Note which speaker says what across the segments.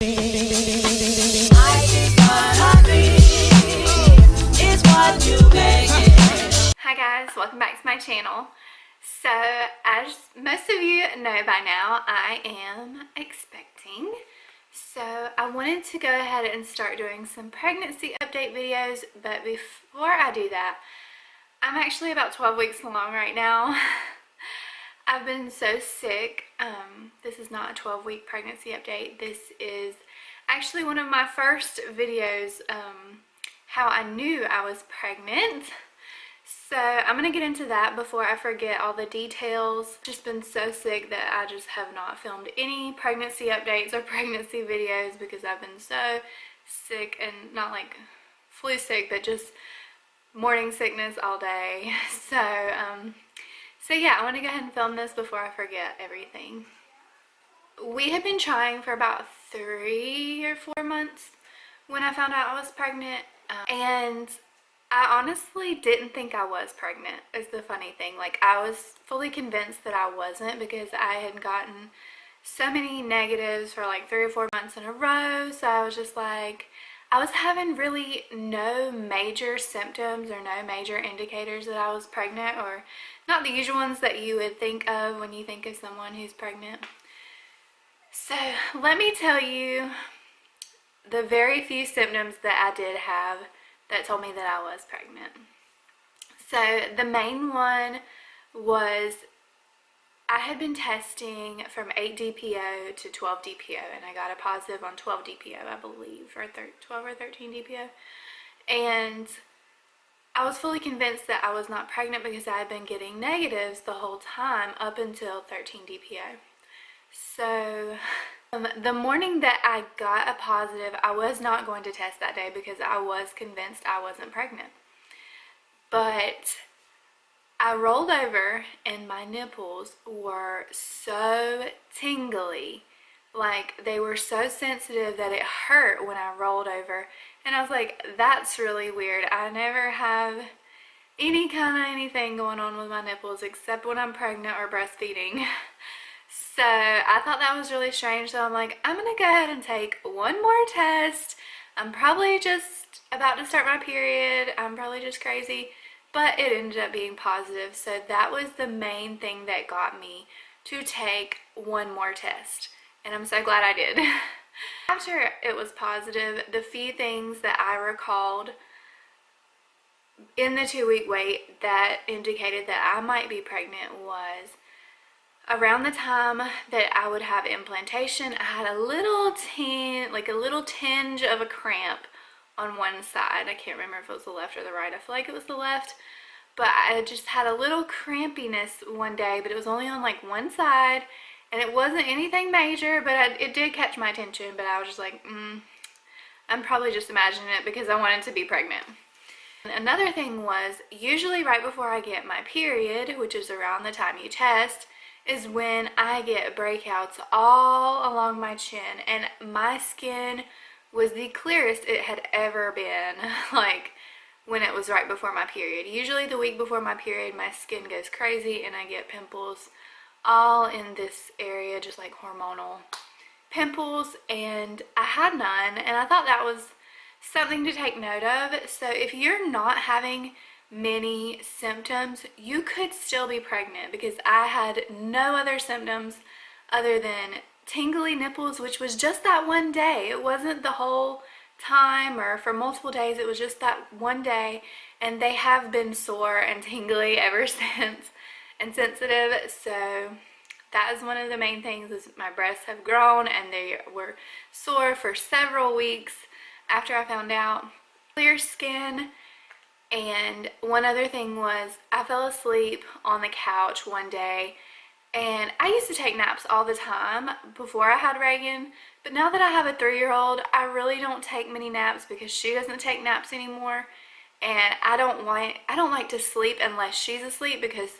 Speaker 1: Hi guys, welcome back to my channel. So as most of you know by now, I am expecting. So I wanted to go ahead and start doing some pregnancy update videos, but before I do that, I'm actually about 12 weeks along right now. I've been so sick. This is not a 12-week pregnancy update. This is actually one of my first videos, how I knew I was pregnant. So I'm going to get into that before I forget all the details. Just been so sick that I just have not filmed any pregnancy updates or pregnancy videos because I've been so sick, and not like flu sick, but just morning sickness all day. So yeah, I want to go ahead and film this before I forget everything. We had been trying for about 3 or 4 months when I found out I was pregnant, and I honestly didn't think I was pregnant, is the funny thing. Like, I was fully convinced that I wasn't because I had gotten so many negatives for like 3 or 4 months in a row. So I was just like, I was having really no major symptoms or no major indicators that I was pregnant, or not the usual ones that you would think of when you think of someone who's pregnant. So let me tell you the very few symptoms that I did have that told me that I was pregnant. So the main one was I had been testing from 8 DPO to 12 DPO, and I got a positive on 12 DPO, I believe, or 12 or 13 DPO. And I was fully convinced that I was not pregnant because I had been getting negatives the whole time up until 13 DPO. So the morning that I got a positive, I was not going to test that day because I was convinced I wasn't pregnant. But I rolled over and my nipples were so tingly. Like, they were so sensitive that it hurt when I rolled over. And I was like, that's really weird. I never have any kind of anything going on with my nipples except when I'm pregnant or breastfeeding. So I thought that was really strange. So I'm like, I'm gonna go ahead and take one more test. I'm probably just about to start my period. I'm probably just crazy. But it ended up being positive. So that was the main thing that got me to take one more test. And I'm so glad I did. After it was positive, the few things that I recalled in the 2-week wait that indicated that I might be pregnant was around the time that I would have implantation, I had a little tinge of a cramp on one side. I can't remember if it was the left or the right. I feel like it was the left. But I just had a little crampiness one day, but it was only on like one side. And it wasn't anything major, but it did catch my attention. But I was just like, I'm probably just imagining it because I wanted to be pregnant. And another thing was, usually right before I get my period, which is around the time you test, is when I get breakouts all along my chin. And my skin was the clearest it had ever been, like when it was right before my period. Usually the week before my period, my skin goes crazy and I get pimples all in this area, just like hormonal pimples, and I had none, and I thought that was something to take note of. So if you're not having many symptoms, you could still be pregnant, because I had no other symptoms other than tingly nipples, which was just that one day. It wasn't the whole time or for multiple days. It was just that one day, and they have been sore and tingly ever since, and sensitive. So that is one of the main things, is my breasts have grown and they were sore for several weeks after I found out. Clear skin. And one other thing was, I fell asleep on the couch one day, and I used to take naps all the time before I had Reagan, but now that I have a 3-year-old, I really don't take many naps because she doesn't take naps anymore, and I don't like to sleep unless she's asleep, because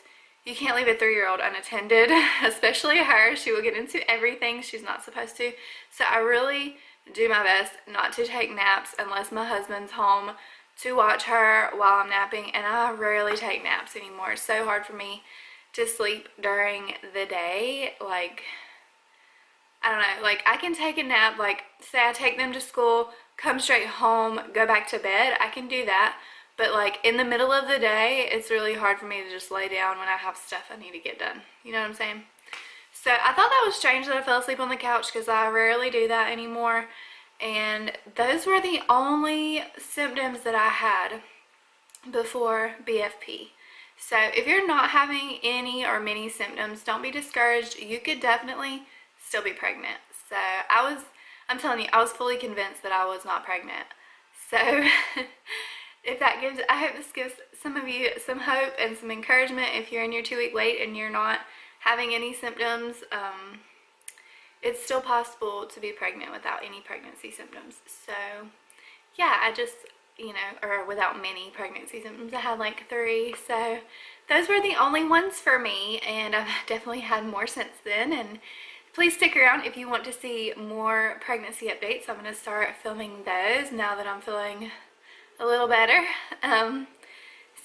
Speaker 1: you can't leave a 3-year-old unattended, especially her. She will get into everything she's not supposed to. So I really do my best not to take naps unless my husband's home to watch her while I'm napping, and I rarely take naps anymore. It's so hard for me to sleep during the day. Like, I don't know, like I can take a nap, like say I take them to school, come straight home, go back to bed, I can do that. But like in the middle of the day, it's really hard for me to just lay down when I have stuff I need to get done. You know what I'm saying? So I thought that was strange that I fell asleep on the couch because I rarely do that anymore. And those were the only symptoms that I had before BFP. So if you're not having any or many symptoms, don't be discouraged. You could definitely still be pregnant. So I'm telling you, I was fully convinced that I was not pregnant. So if that gives, I hope this gives some of you some hope and some encouragement if you're in your 2-week wait and you're not having any symptoms. It's still possible to be pregnant without any pregnancy symptoms. So yeah, I just, you know, or without many pregnancy symptoms. I had like 3, so those were the only ones for me, and I've definitely had more since then. And please stick around if you want to see more pregnancy updates. I'm going to start filming those now that I'm feeling a little better.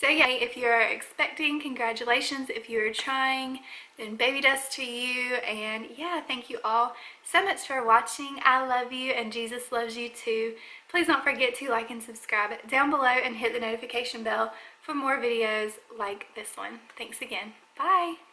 Speaker 1: So yeah, if you're expecting, congratulations. If you're trying, then baby dust to you. And yeah, thank you all so much for watching. I love you and Jesus loves you too. Please don't forget to like and subscribe down below and hit the notification bell for more videos like this one. Thanks again. Bye.